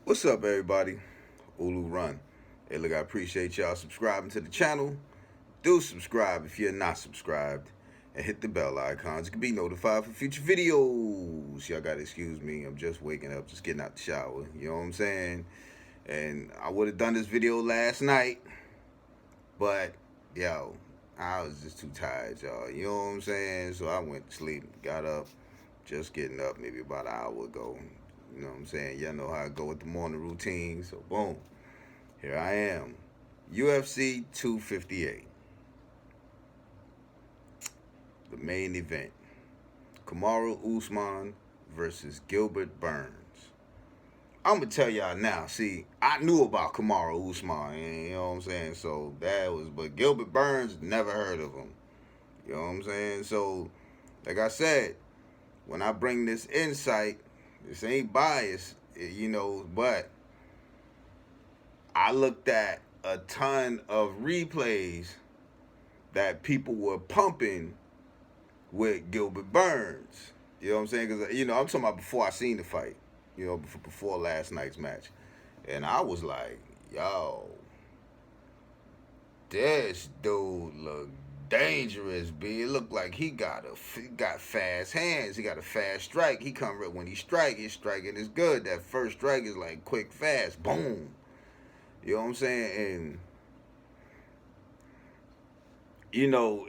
What's up, everybody? Ulu Run. Hey, look, I appreciate y'all subscribing to the channel. Do subscribe if you're not subscribed, and hit the bell icons. You can be notified for future videos. Y'all gotta excuse me. I'm just waking up, just getting out the shower. You know what I'm saying? And I would have done this video last night, but yo, I was just too tired, y'all. You know what I'm saying? So I went to sleep, got up, just getting up maybe about an hour ago. You know what I'm saying? Y'all know how I go with the morning routine. So boom, here I am. UFC 258, the main event. Kamaru Usman versus Gilbert Burns. I'm gonna tell y'all now. See, I knew about Kamaru Usman, you know what I'm saying. So that was, but Gilbert Burns, never heard of him. You know what I'm saying. So, like I said, when I bring this insight, this ain't biased, but I looked at a ton of replays that people were pumping with Gilbert Burns. You know what I'm saying? Because, I'm talking about before I seen the fight, before last night's match. And I was like, yo, this dude look dangerous, B. It looked like he got fast hands. He got a fast strike. He come right when he strike, his striking is good. That first strike is like quick, fast, boom. You know what I'm saying? And he low,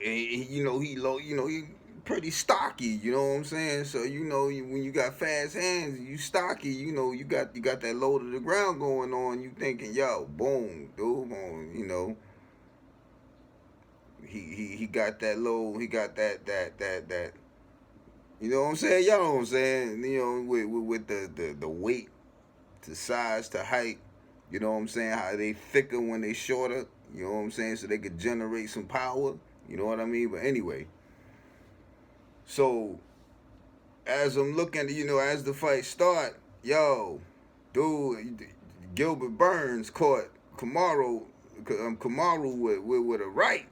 he pretty stocky. You know what I'm saying? So when you got fast hands, you stocky. You got that low to the ground going on. You thinking, yo, boom, dude, boom. He got that low. He got that. You know what I'm saying? Y'all know what I'm saying? With the weight, to size, to height. You know what I'm saying? How they thicker when they shorter. You know what I'm saying? So they could generate some power. You know what I mean? But anyway, so as I'm looking, as the fight start, yo, dude, Gilbert Burns caught Kamaru with a right,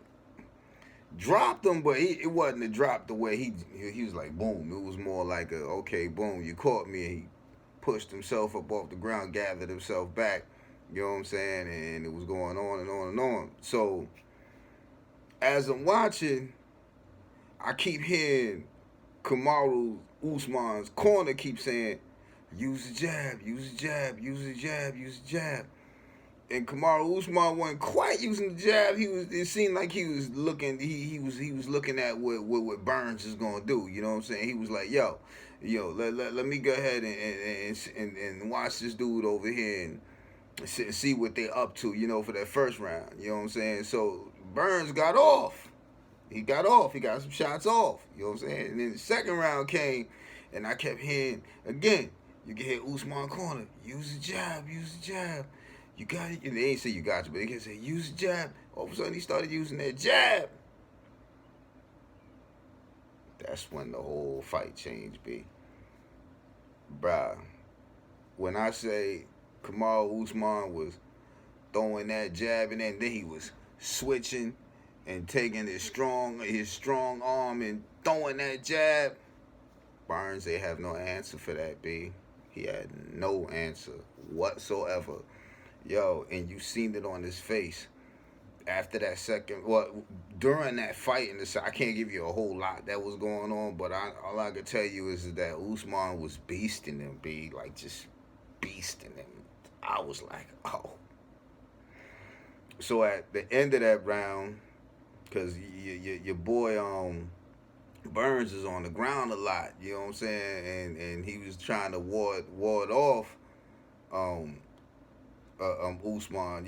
dropped him, but it wasn't a drop the way he was like boom. It was more like a okay, boom, you caught me. And he pushed himself up off the ground, gathered himself back. You know what I'm saying? And it was going on and on and on. So as I'm watching, I keep hearing Kamaru Usman's corner keep saying, use the jab, use the jab, use the jab, use the jab. And Kamaru Usman wasn't quite using the jab. It seemed like he was looking he was looking at what Burns is gonna do. You know what I'm saying? He was like, yo, let me go ahead and watch this dude over here and see what they up to, for that first round. You know what I'm saying? So Burns got off. He got off. He got some shots off. You know what I'm saying? And then the second round came, and I kept hearing again. You can hear Usman corner. Use the jab. Use the jab. You got it. And they ain't say you got it, but they can say use the jab. All of a sudden, he started using that jab. That's when the whole fight changed, B. Bruh. When I say Kamaru Usman was throwing that jab, and then he was switching and taking his strong arm and throwing that jab. Burns, they have no answer for that, B. He had no answer whatsoever. Yo, and you seen it on his face after that second. Well, during that fight I can't give you a whole lot that was going on, but all I can tell you is that Usman was beasting him, B. Like just beasting him. I was like, oh. So at the end of that round, because your boy Burns is on the ground a lot, you know what I'm saying, and he was trying to ward off um, Usman,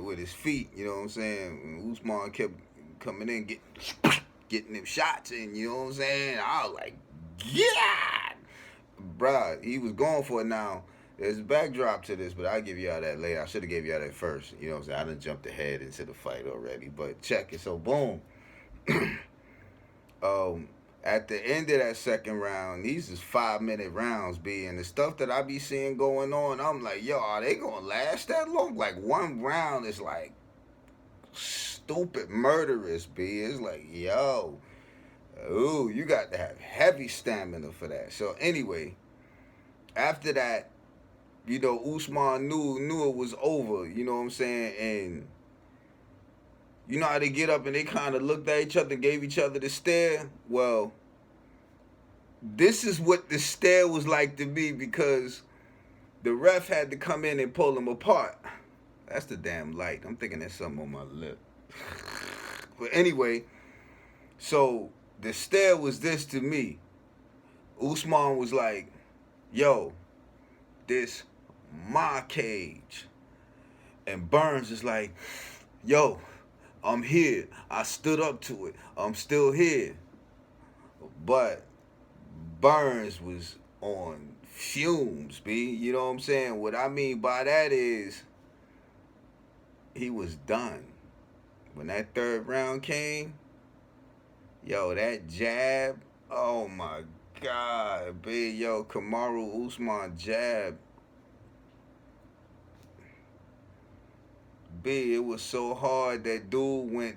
with his feet, you know what I'm saying. And Usman kept coming in, getting them shots in, you know what I'm saying. I was like, yeah, bruh, he was going for it. Now there's a backdrop to this, but I'll give y'all that later. I should have gave y'all that first, you know what I'm saying. I done jumped ahead into the fight already, but check it. So boom. At the end of that second round, these is 5-minute rounds, B, and the stuff that I be seeing going on, I'm like, yo, are they gonna last that long? Like one round is like stupid murderous, B. It's like, yo, ooh, you got to have heavy stamina for that. So anyway, after that, Usman knew it was over. You know what I'm saying? And you know how they get up and they kind of looked at each other, gave each other the stare. Well, this is what the stare was like to me because the ref had to come in and pull them apart. That's the damn light. I'm thinking there's something on my lip. But anyway, so the stare was this to me. Usman was like, yo, this my cage. And Burns is like, yo, I'm here. I stood up to it. I'm still here. But Burns was on fumes, B. You know what I'm saying? What I mean by that is he was done. When that third round came, yo, that jab, oh my God, B. Yo, Kamaru Usman jab. B, it was so hard that dude went,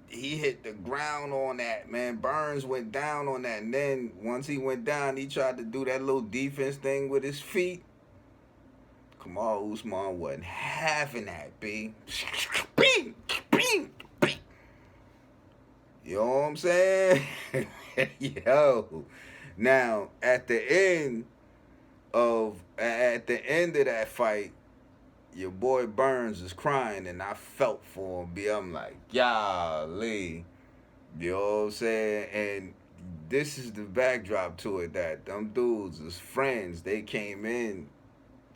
he hit the ground on that, man. Burns went down on that. And then once he went down, he tried to do that little defense thing with his feet. Kamaru Usman wasn't having that, B. You know what I'm saying? Yo. Now, at the end of that fight, your boy Burns is crying, and I felt for him, B. I'm like, golly. You know what I'm saying? And this is the backdrop to it, that them dudes was friends. They came in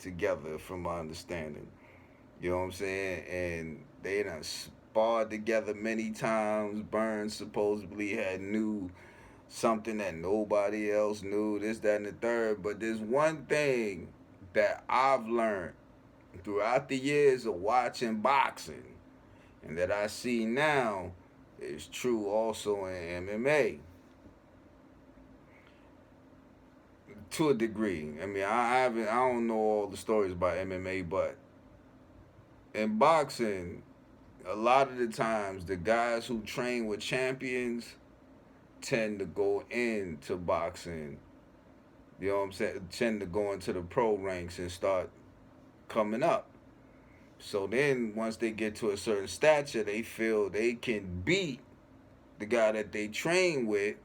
together, from my understanding. You know what I'm saying? And they done sparred together many times. Burns supposedly had knew something that nobody else knew, this, that, and the third. But there's one thing that I've learned throughout the years of watching boxing, and that I see now is true also in MMA. To a degree. I mean, I don't know all the stories about MMA, but in boxing, a lot of the times the guys who train with champions tend to go into boxing. You know what I'm saying? Tend to go into the pro ranks and start coming up. So then once they get to a certain stature, they feel they can beat the guy that they train with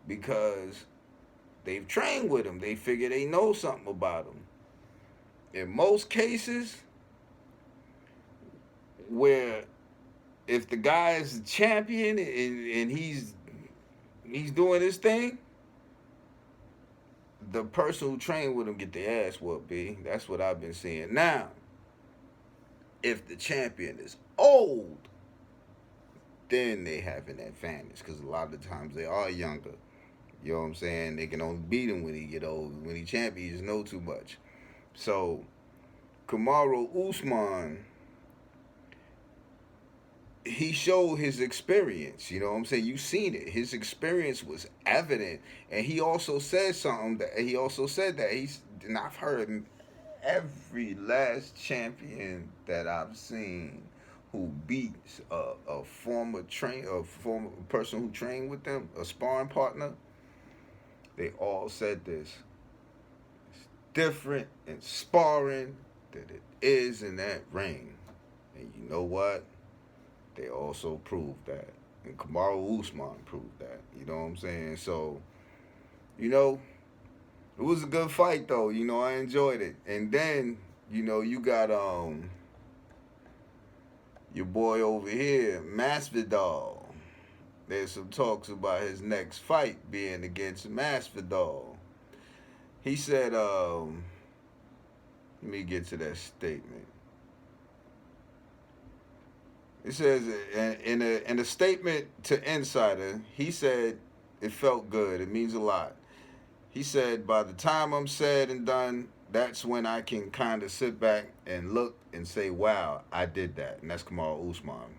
because they've trained with him. They figure they know something about him. In most cases, where if the guy is a champion and he's doing his thing, the person who trained with him get their ass whooped, B. That's what I've been seeing. Now, if the champion is old, then they have an advantage because a lot of the times they are younger. You know what I'm saying? They can only beat him when he get old. When he champion, he just know too much. So, Kamaru Usman, he showed his experience. You know what I'm saying? You seen it. His experience was evident, and he also said something that and I've heard every last champion that I've seen who beats a former person who trained with them, a sparring partner. They all said this. It's different in sparring than it is in that ring. And you know what? They also proved that. And Kamaru Usman proved that. You know what I'm saying? So, it was a good fight though. I enjoyed it. And then, you got your boy over here, Masvidal. There's some talks about his next fight being against Masvidal. He said, let me get to that statement. It says in a statement to Insider, he said it felt good. It means a lot. He said, by the time I'm said and done, that's when I can kind of sit back and look and say, wow, I did that. And that's Kamaru Usman.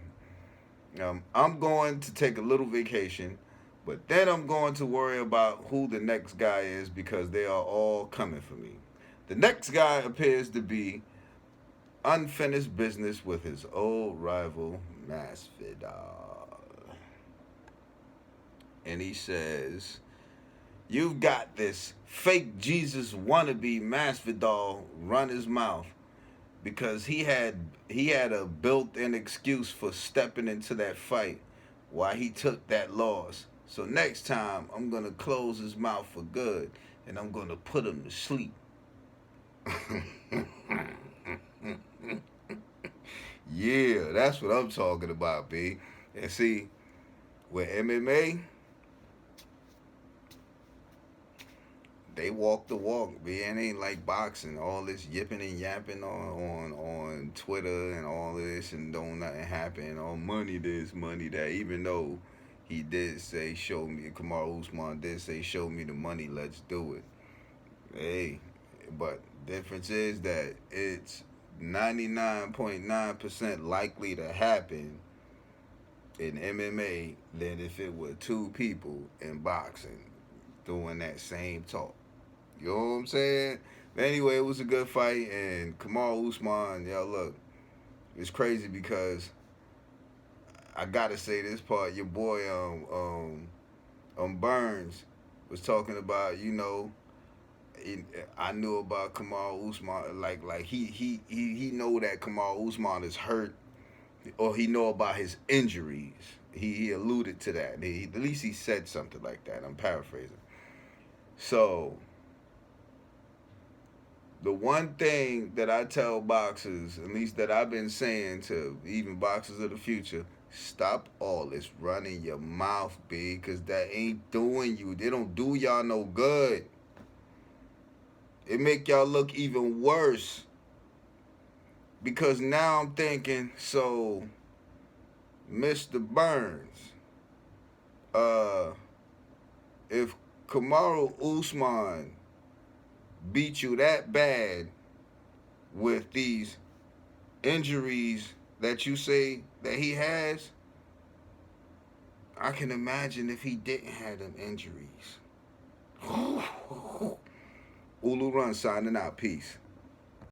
I'm going to take a little vacation, but then I'm going to worry about who the next guy is because they are all coming for me. The next guy appears to be unfinished business with his old rival, Masvidal. And he says, You've got this fake Jesus wannabe Masvidal run his mouth because he had a built-in excuse for stepping into that fight why he took that loss. So next time I'm gonna close his mouth for good and I'm gonna put him to sleep. Yeah, that's what I'm talking about, B. And see, with MMA, they walk the walk, B. It ain't like boxing. All this yipping and yapping on Twitter and all this and don't nothing happen. Oh, money this, money that. Even though he did say, show me, Kamaru Usman did say, show me the money, let's do it. Hey, but difference is that it's 99.9% likely to happen in MMA than if it were two people in boxing doing that same talk. You know what I'm saying? But anyway, it was a good fight, and Kamaru Usman, yo, look, it's crazy because I gotta say this part. Your boy, Burns was talking about, I knew about Kamaru Usman, like he know that Kamaru Usman is hurt, or he know about his injuries. He alluded to that. At least he said something like that. I'm paraphrasing. So the one thing that I tell boxers, at least that I've been saying to even boxers of the future, stop all this running your mouth, B, because that ain't doing you. They don't do y'all no good. It make y'all look even worse. Because now I'm thinking, so, Mr. Burns, if Kamaru Usman beat you that bad with these injuries that you say that he has, I can imagine if he didn't have them injuries. Ulu Run signing out. Peace.